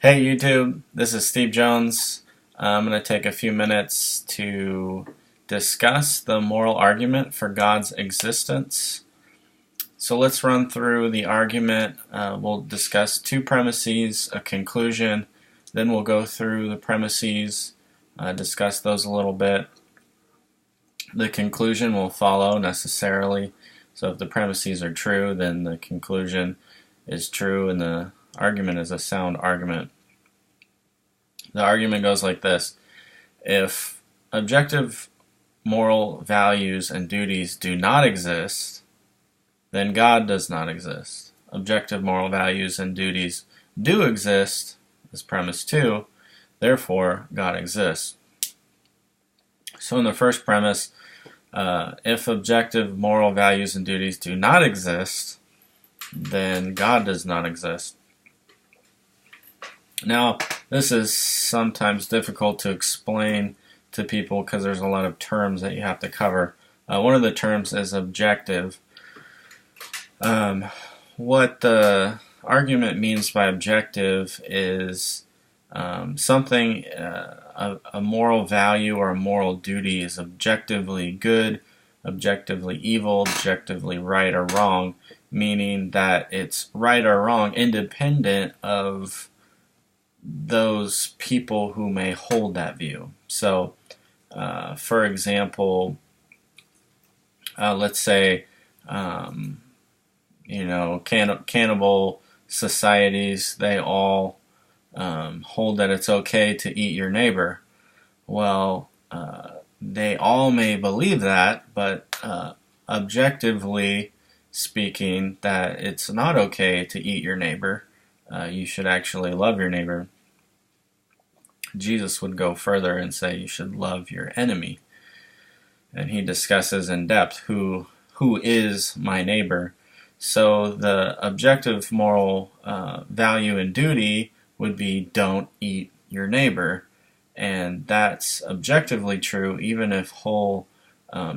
Hey YouTube, this is Steve Jones. I'm going to take a few minutes to discuss the moral argument for God's existence. So let's run through the argument. We'll discuss two premises, a conclusion, then we'll go through the premises, discuss those a little bit. The conclusion will follow necessarily. So if the premises are true, then the conclusion is true and the argument is a sound argument. The argument goes like this. If objective moral values and duties do not exist, then God does not exist. Objective moral values and duties do exist, is premise 2, therefore God exists. So in the first premise, if objective moral values and duties do not exist, then God does not exist. Now, this is sometimes difficult to explain to people because there's a lot of terms that you have to cover. One of the terms is objective. What the argument means by objective is something, a moral value or a moral duty is objectively good, objectively evil, objectively right or wrong, meaning that it's right or wrong independent of those people who may hold that view. So, for example, let's say, cannibal societies, they all hold that it's okay to eat your neighbor. Well, they all may believe that, but objectively speaking, that it's not okay to eat your neighbor. You should actually love your neighbor. Jesus would go further and say you should love your enemy. And he discusses in depth who is my neighbor. So the objective moral value and duty would be don't eat your neighbor. And that's objectively true even if whole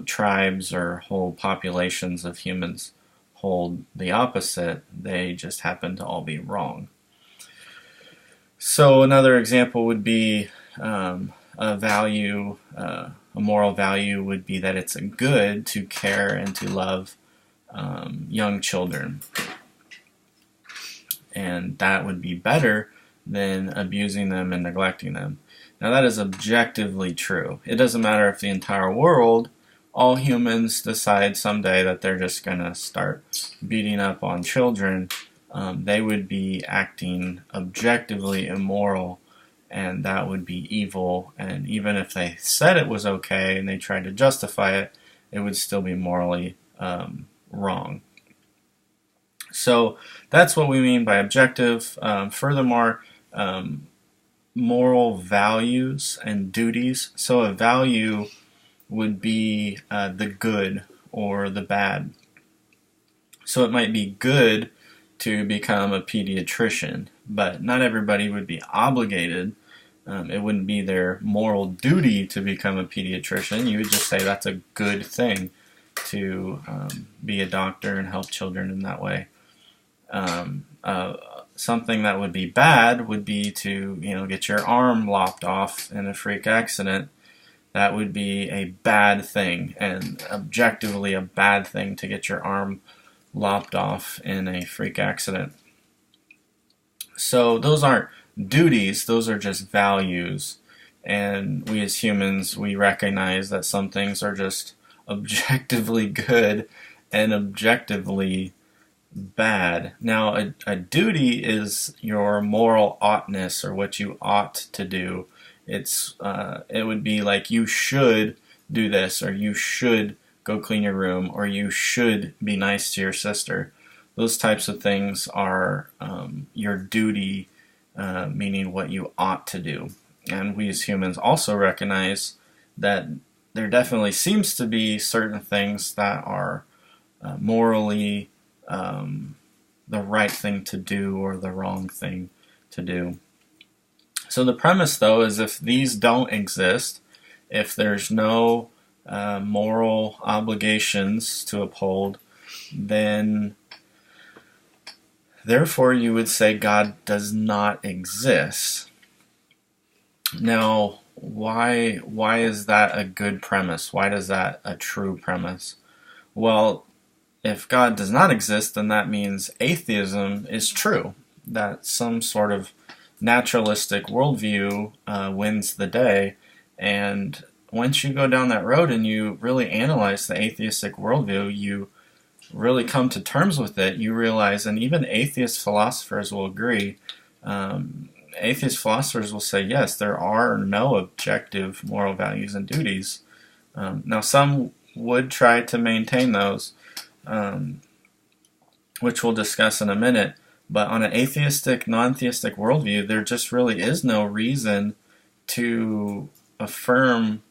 tribes or whole populations of humans hold the opposite. They just happen to all be wrong. So another example would be a moral value would be that it's a good to care and to love young children. And that would be better than abusing them and neglecting them. Now that is objectively true. It doesn't matter if the entire world, all humans decide someday that they're just going to start beating up on children. They would be acting objectively immoral, and that would be evil. And even if they said it was okay and they tried to justify it, it would still be morally wrong. So that's what we mean by objective. Furthermore, moral values and duties. So a value would be the good or the bad. So it might be good to become a pediatrician, but not everybody would be obligated. It wouldn't be their moral duty to become a pediatrician. You would just say that's a good thing to be a doctor and help children in that way. Something that would be bad would be to get your arm lopped off in a freak accident. That would be a bad thing, and objectively a bad thing to get your arm lopped off in a freak accident. So those aren't duties, those are just values. And we as humans, we recognize that some things are just objectively good and objectively bad. Now, a duty is your moral oughtness, or what you ought to do. It would be like you should do this, or you should go clean your room, or you should be nice to your sister. Those types of things are your duty, meaning what you ought to do. And we as humans also recognize that there definitely seems to be certain things that are morally the right thing to do or the wrong thing to do. So the premise, though, is if these don't exist, if there's no moral obligations to uphold, then Therefore, you would say God does not exist. Now, why is that a good premise? Why is that a true premise? Well, if God does not exist, then that means atheism is true, that some sort of naturalistic worldview wins the day. And once you go down that road and you really analyze the atheistic worldview, you really come to terms with it, you realize, and even atheist philosophers will agree, atheist philosophers will say, yes, there are no objective moral values and duties. Now, some would try to maintain those, which we'll discuss in a minute, but on an atheistic, non-theistic worldview, there just really is no reason to affirm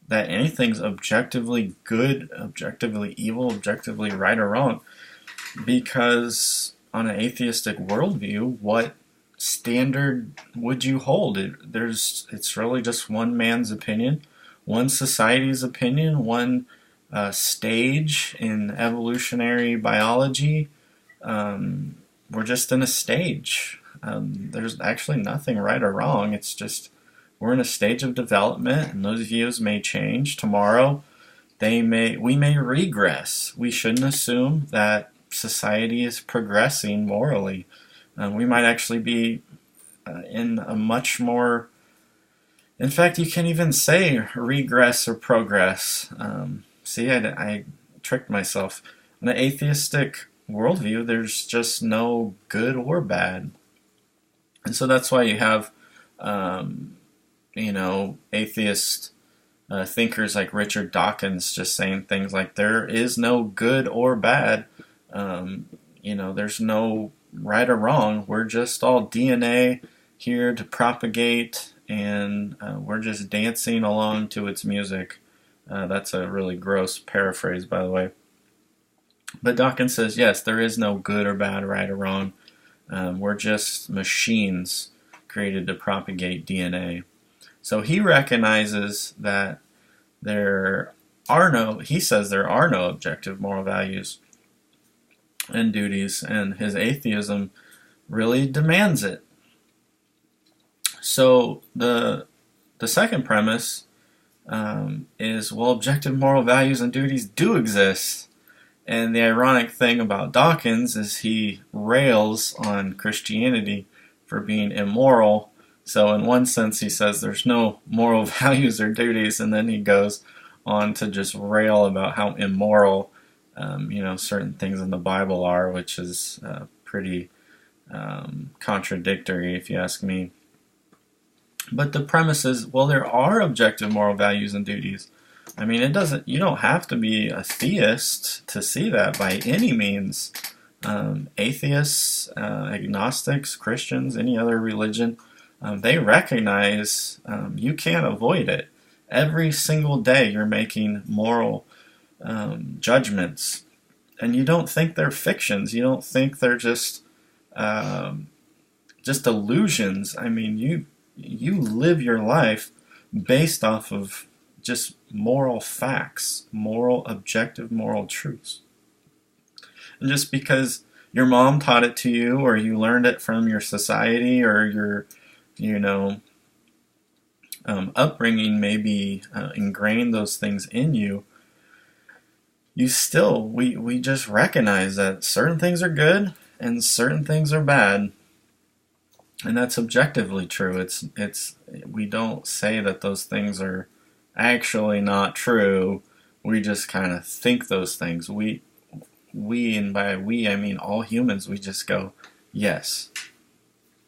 that anything's objectively good, objectively evil, objectively right or wrong, because on an atheistic worldview, what standard would you hold? It's really just one man's opinion, one society's opinion, one stage in evolutionary biology. We're just in a stage. There's actually nothing right or wrong. It's just we're in a stage of development, and those views may change tomorrow. We may regress. We shouldn't assume that society is progressing morally. We might actually be in a much more. In fact, you can't even say regress or progress. See, I tricked myself. In the atheistic worldview, there's just no good or bad. And so that's why you have, atheist thinkers like Richard Dawkins just saying things like, there is no good or bad. There's no right or wrong. We're just all DNA here to propagate, and we're just dancing along to its music. That's a really gross paraphrase, by the way. But Dawkins says, yes, there is no good or bad, right or wrong. We're just machines created to propagate DNA. So he recognizes that he says there are no objective moral values and duties, and his atheism really demands it. So the second premise is, well, objective moral values and duties do exist. And the ironic thing about Dawkins is he rails on Christianity for being immoral. So in one sense he says there's no moral values or duties, and then he goes on to just rail about how immoral certain things in the Bible are, which is pretty contradictory if you ask me. But the premise is, well, there are objective moral values and duties. I mean, you don't have to be a theist to see that by any means. Atheists, agnostics, Christians, any other religion, they recognize you can't avoid it. Every single day you're making moral judgments, and you don't think they're fictions. You don't think they're just illusions. I mean, you live your life based off of just moral facts, objective moral truths. And just because your mom taught it to you, or you learned it from your society, or your upbringing maybe ingrained those things in you, we just recognize that certain things are good and certain things are bad. And that's objectively true. We don't say that those things are actually not true. We just kind of think those things. We, and by we I mean all humans, we just go, yes,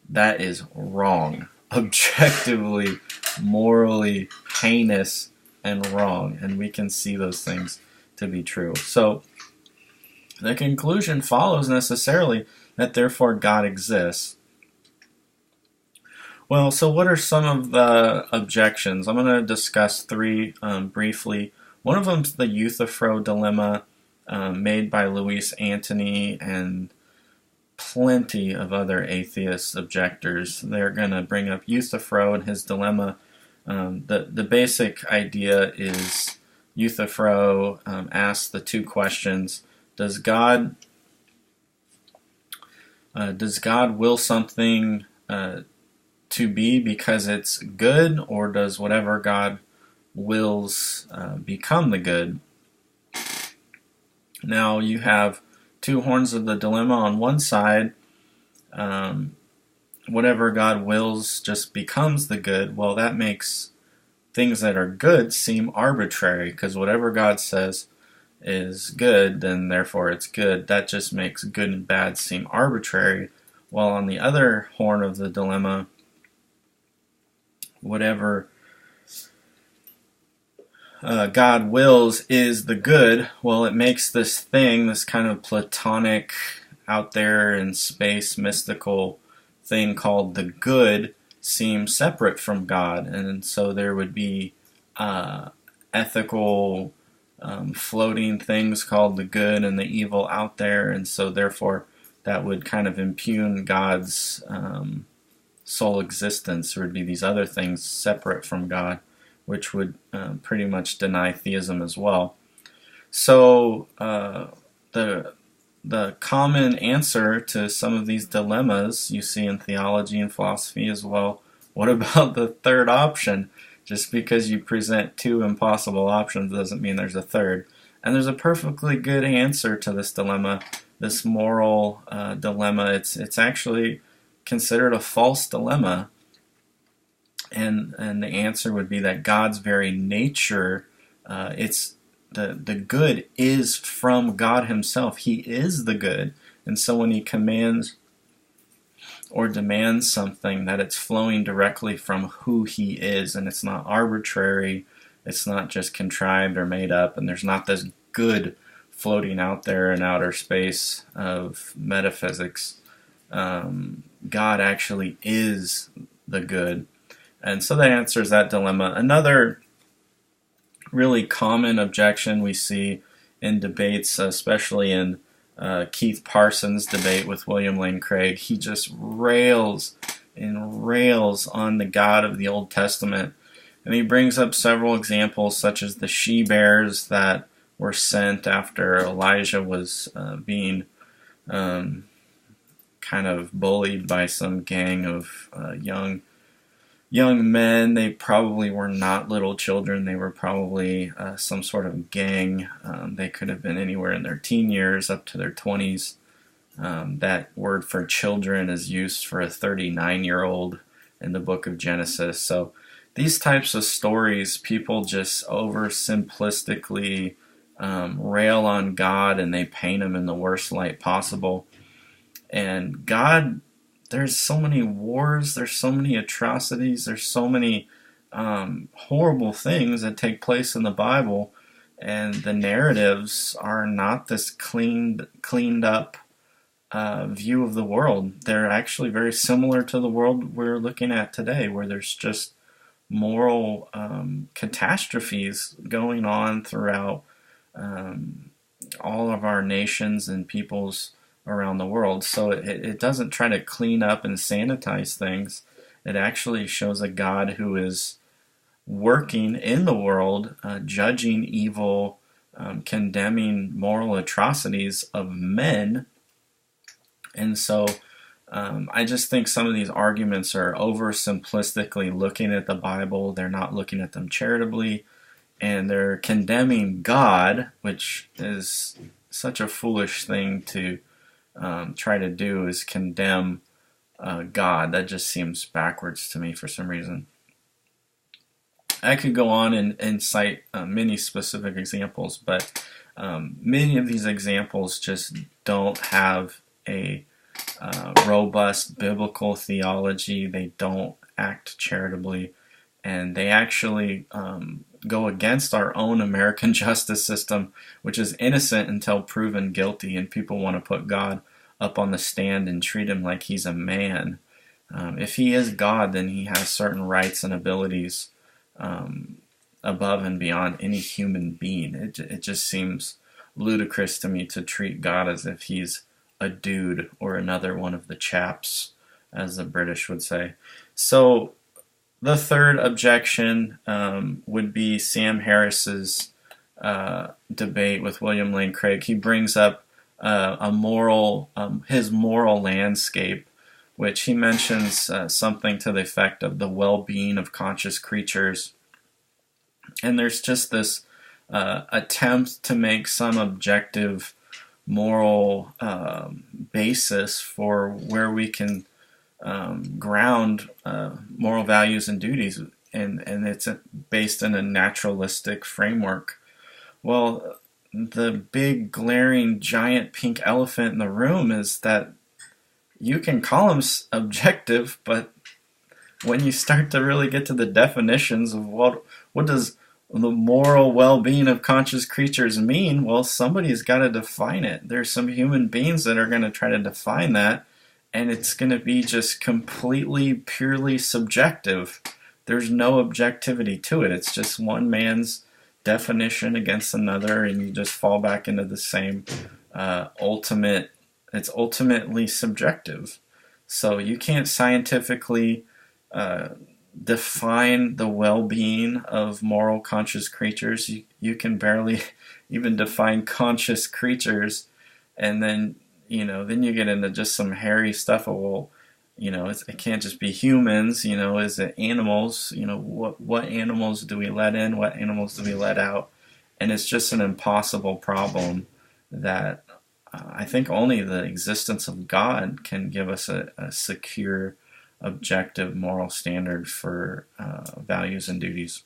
that is wrong. Objectively, morally heinous and wrong. And we can see those things to be true. So the conclusion follows necessarily that therefore God exists. Well, so what are some of the objections? I'm going to discuss three briefly. One of them is the Euthyphro Dilemma, made by Louis Antony and plenty of other atheist objectors. They're going to bring up Euthyphro and his dilemma. The basic idea is Euthyphro asks the two questions. Does God Does God will something to be because it's good, or does whatever God wills become the good? Now you have two horns of the dilemma. On one side, whatever God wills just becomes the good. Well, that makes things that are good seem arbitrary, because whatever God says is good, then therefore it's good. That just makes good and bad seem arbitrary. While on the other horn of the dilemma, whatever God wills is the good. Well, it makes this thing, this kind of platonic, out there in space, mystical thing called the good, seem separate from God. And so there would be ethical floating things called the good and the evil out there, and so therefore that would kind of impugn God's sole existence. There would be these other things separate from God, which would pretty much deny theism as well. So the common answer to some of these dilemmas you see in theology and philosophy as well, what about the third option? Just because you present two impossible options doesn't mean there's a third. And there's a perfectly good answer to this dilemma, this moral dilemma. It's actually considered a false dilemma. And the answer would be that God's very nature, the good is from God himself. He is the good. And so when he commands or demands something, that it's flowing directly from who he is, and it's not arbitrary, it's not just contrived or made up, and there's not this good floating out there in outer space of metaphysics. God actually is the good. And so that answers that dilemma. Another really common objection we see in debates, especially in Keith Parsons' debate with William Lane Craig, he just rails and rails on the God of the Old Testament. And he brings up several examples, such as the she-bears that were sent after Elijah was being kind of bullied by some gang of young men. They probably were not little children. They were probably some sort of gang. They could have been anywhere in their teen years up to their 20s. That word for children is used for a 39-year-old in the book of Genesis. So these types of stories, people just oversimplistically rail on God, and they paint him in the worst light possible. And God, there's so many wars, there's so many atrocities, there's so many horrible things that take place in the Bible, and the narratives are not this cleaned up view of the world. They're actually very similar to the world we're looking at today, where there's just moral catastrophes going on throughout all of our nations and peoples around the world. So it doesn't try to clean up and sanitize things. It actually shows a God who is working in the world, judging evil, condemning moral atrocities of men. And so I just think some of these arguments are oversimplistically looking at the Bible. They're not looking at them charitably, and they're condemning God, which is such a foolish thing to try to do, is condemn God. That just seems backwards to me for some reason. I could go on and cite many specific examples, but many of these examples just don't have a robust biblical theology. They don't act charitably, and they actually go against our own American justice system, which is innocent until proven guilty, and people want to put God up on the stand and treat him like he's a man. If he is God, then he has certain rights and abilities above and beyond any human being. It just seems ludicrous to me to treat God as if he's a dude or another one of the chaps, as the British would say. So the third objection would be Sam Harris's debate with William Lane Craig. He brings up a moral, his moral landscape, which he mentions something to the effect of the well-being of conscious creatures. And there's just this attempt to make some objective moral basis for where we can ground moral values and duties, and it's based in a naturalistic framework. Well, the big glaring giant pink elephant in the room is that you can call them objective, but when you start to really get to the definitions of what does the moral well-being of conscious creatures mean, well, somebody's got to define it. There's some human beings that are going to try to define that, and it's going to be just completely, purely subjective. There's no objectivity to it. It's just one man's definition against another, and you just fall back into the same it's ultimately subjective. So you can't scientifically define the well-being of moral conscious creatures. You can barely even define conscious creatures, and then then you get into just some hairy stuff of, well, it can't just be humans. Is it animals? What animals do we let in? What animals do we let out? And it's just an impossible problem that I think only the existence of God can give us a secure, objective moral standard for values and duties.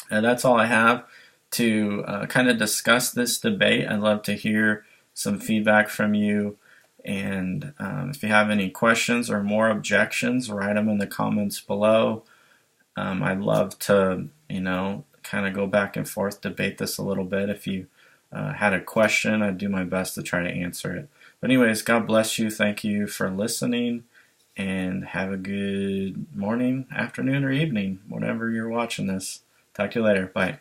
And that's all I have to kind of discuss this debate. I'd love to hear some feedback from you. And if you have any questions or more objections, write them in the comments below. I'd love to, kind of go back and forth, debate this a little bit. If you had a question, I'd do my best to try to answer it. But anyways, God bless you. Thank you for listening, and have a good morning, afternoon, or evening, whenever you're watching this. Talk to you later. Bye.